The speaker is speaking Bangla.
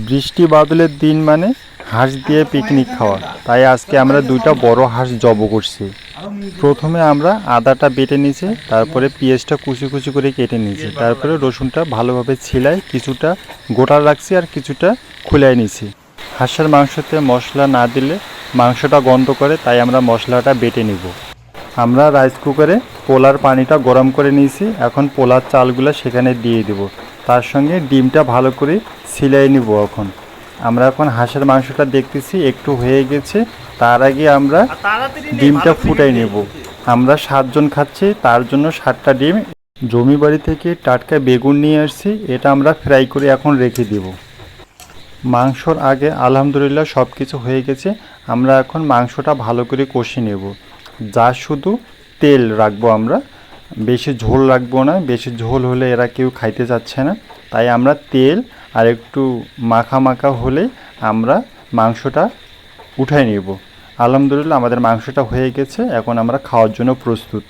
বৃষ্টি বাদলের দিন মানে হাঁস দিয়ে পিকনিক খাওয়া, তাই আজকে আমরা দুইটা বড় হাঁস জব করছি। প্রথমে আমরা আদাটা বেটে নিয়েছি, তারপরে পেঁয়াজটা কুচি কুচি করে কেটে নিয়েছি, তারপরে রসুনটা ভালোভাবে ছিলাই কিছুটা গোটা রাখছি আর কিছুটা খুলাই নিয়েছি। হাঁসের মাংসতে মশলা না দিলে মাংসটা গন্ধ করে, তাই আমরা মশলাটা বেটে নিব। আমরা রাইস কুকারে পোলার পানিটা গরম করে নিয়েছি, এখন পোলার চালগুলো সেখানে দিয়ে দেব, তার সঙ্গে ডিমটা ভালো করে ছিলাই নিব। আমরা এখন হাঁসের মাংসটা দেখতেছি একটু হয়ে গেছে, তার আগে আমরা ডিমটা ফুটাই নেব। আমরা 7 জন খাচ্ছি, তার জন্য 7টা ডিম। জমি বাড়ি থেকে টাটকা বেগুন নিয়ে আসছি, এটা আমরা ফ্রাই করে এখন রেখে দেব। মাংসর আগে আলহামদুলিল্লাহ সব কিছু হয়ে গেছে, আমরা এখন মাংসটা ভালো করে কষে নেব। যা শুধু তেল রাখবো আমরা, বেশি ঝোল রাখবো না, বেশি ঝোল হলে এরা কেউ খাইতে চাচ্ছে না, তাই আমরা তেল আর একটু মাখা মাখা হলে আমরা মাংসটা উঠাই নেব। আলহামদুলিল্লাহ আমাদের মাংসটা হয়ে গেছে, এখন আমরা খাওয়ার জন্য প্রস্তুত।